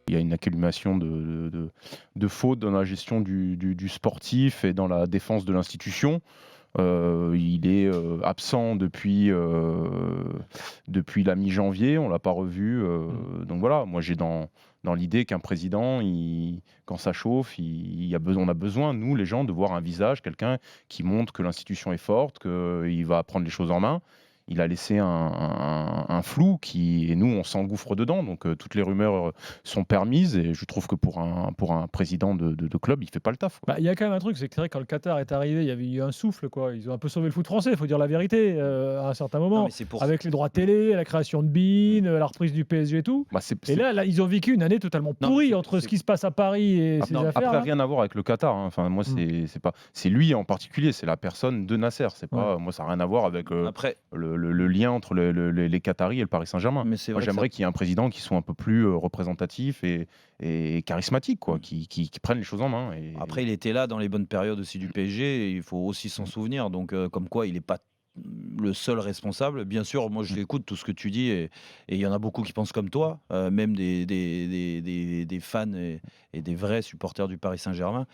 Il y a une accumulation de fautes dans la gestion du sportif et dans la défense de l'institution. Il est absent depuis la mi-janvier, on ne l'a pas revu. Donc voilà, moi j'ai dans l'idée qu'un président, quand ça chauffe, on a besoin, nous les gens, de voir un visage, quelqu'un qui montre que l'institution est forte, qu'il va prendre les choses en main. Il a laissé un flou et nous, on s'engouffre dedans. Donc, toutes les rumeurs sont permises. Et je trouve que pour un président de club, il ne fait pas le taf. Il y a quand même un truc, c'est que c'est vrai, quand le Qatar est arrivé, il y avait eu un souffle, quoi. Ils ont un peu sauvé le foot français, il faut dire la vérité, à un certain moment. Avec les droits télé, la création de BeIN, la reprise du PSG et tout. Et là, ils ont vécu une année totalement pourrie entre ce qui se passe à Paris et ces affaires. Après, rien à voir avec le Qatar. Hein. Enfin, moi, c'est lui en particulier, c'est la personne de Nasser. Moi, ça n'a rien à voir avec le lien entre les Qataris et le Paris Saint-Germain. Moi, j'aimerais qu'il y ait un président qui soit un peu plus représentatif et charismatique, quoi, qui prenne les choses en main. Après, il était là dans les bonnes périodes aussi du PSG, et il faut aussi s'en souvenir. Donc, comme quoi, il n'est pas le seul responsable. Bien sûr, moi, je l'écoute tout ce que tu dis, et il y en a beaucoup qui pensent comme toi, même des fans et des vrais supporters du Paris Saint-Germain.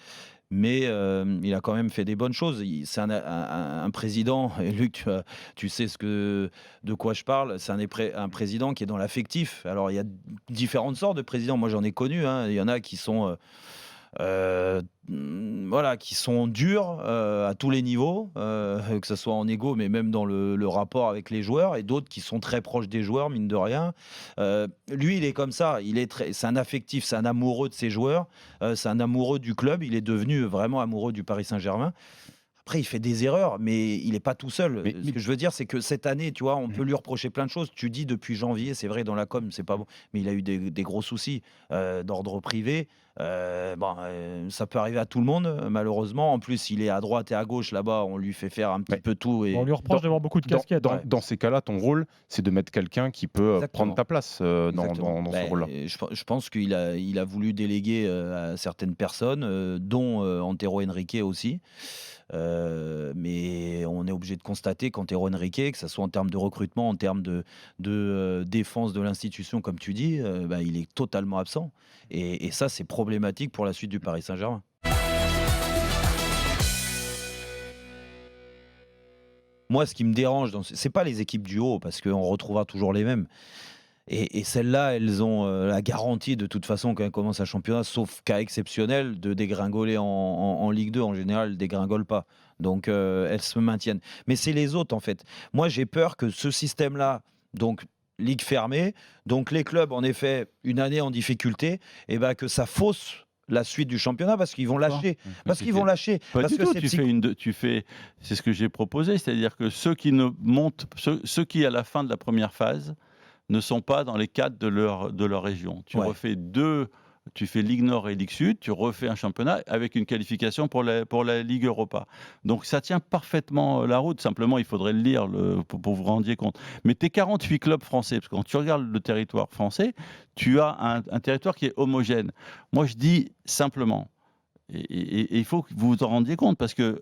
Mais il a quand même fait des bonnes choses. C'est un président, et Luc, tu sais de quoi je parle, c'est un président qui est dans l'affectif. Alors, il y a différentes sortes de présidents. Moi, j'en ai connu. Il y en a qui sont... qui sont durs à tous les niveaux, que ce soit en égo, mais même dans le rapport avec les joueurs, et d'autres qui sont très proches des joueurs, mine de rien. Lui, il est comme ça, c'est un affectif, c'est un amoureux de ses joueurs, c'est un amoureux du club, il est devenu vraiment amoureux du Paris Saint-Germain. Après, il fait des erreurs, mais il n'est pas tout seul. Ce que je veux dire, c'est que cette année, tu vois, on peut lui reprocher plein de choses. Tu dis depuis janvier, c'est vrai, dans la com, c'est pas bon, mais il a eu des gros soucis d'ordre privé. Ça peut arriver à tout le monde, malheureusement. En plus, il est à droite et à gauche, là-bas, on lui fait faire un petit peu tout. Et... On lui reproche d'avoir beaucoup de casquettes. Dans ces cas-là, ton rôle, c'est de mettre quelqu'un qui peut prendre ta place dans ce rôle-là. Je pense qu'il a voulu déléguer à certaines personnes, dont Antero Henrique aussi. Mais on est obligé de constater qu'Antero Henrique, que ce soit en termes de recrutement, en termes de défense de l'institution, comme tu dis, il est totalement absent. Et ça, c'est problématique pour la suite du Paris Saint-Germain. Moi, ce qui me dérange, c'est pas les équipes du haut, parce qu'on retrouvera toujours les mêmes. Et celles-là, elles ont la garantie de toute façon quand elles commencent un championnat, sauf cas exceptionnel, de dégringoler en Ligue 2. En général, elles ne dégringolent pas. Donc, elles se maintiennent. Mais c'est les autres, en fait. Moi, j'ai peur que ce système-là, donc Ligue fermée, donc les clubs, en effet, une année en difficulté, et que ça fausse la suite du championnat, parce qu'ils vont lâcher. Pas du tout. C'est ce que j'ai proposé, c'est-à-dire que ceux qui à la fin de la première phase ne sont pas dans les cadres de leur région. Tu fais Ligue Nord et Ligue Sud, tu refais un championnat avec une qualification pour la Ligue Europa. Donc ça tient parfaitement la route. Simplement, il faudrait le lire pour vous rendiez compte. Mais tes 48 clubs français, parce que quand tu regardes le territoire français, tu as un territoire qui est homogène. Moi, je dis simplement, et il faut que vous vous en rendiez compte, parce que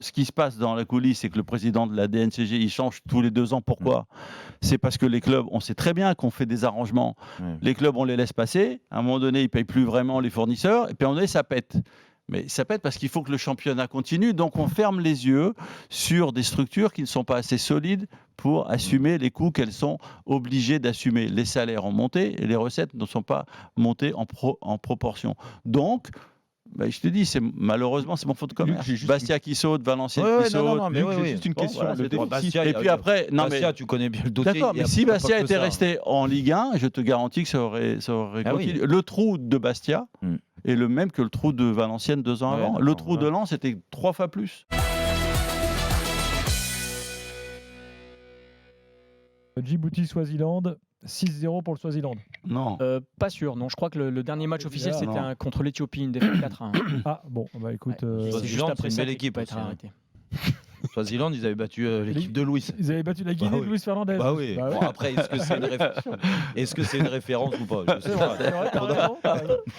ce qui se passe dans la coulisse, c'est que le président de la DNCG, il change tous les 2 ans. Pourquoi ? C'est parce que les clubs, on sait très bien qu'on fait des arrangements. Les clubs, on les laisse passer. À un moment donné, ils ne payent plus vraiment les fournisseurs. Et puis à un moment donné, ça pète. Mais ça pète parce qu'il faut que le championnat continue. Donc on ferme les yeux sur des structures qui ne sont pas assez solides pour assumer les coûts qu'elles sont obligées d'assumer. Les salaires ont monté et les recettes ne sont pas montées en proportion. Donc... je te dis, malheureusement, c'est mon faute de commerce. Bastia qui saute, Valenciennes qui saute. J'ai juste une question. Bastia, et puis après, tu connais bien le dossier. D'accord, mais si Bastia était resté en Ligue 1, je te garantis que ça aurait continué. Oui. Le trou de Bastia est le même que le trou de Valenciennes 2 ans avant. Le trou de Lens était 3 fois plus. Djibouti-Swaziland, 6-0 pour le Swaziland. Non. Pas sûr. Non, je crois que le dernier match officiel, c'était contre l'Éthiopie, une défaite 4-1. Ah bon, écoute... C'est juste après une belle équipe. Swaziland, ils avaient battu l'équipe de Luis. Ils avaient battu la Guinée de Luis Fernandez. Oui. Bon, après, est-ce que c'est une référence ou pas? C'est vrai,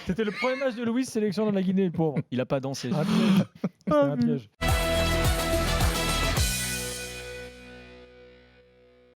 c'était le premier match de Luis sélection dans la Guinée, le pauvre. Il n'a pas dansé. C'est un piège.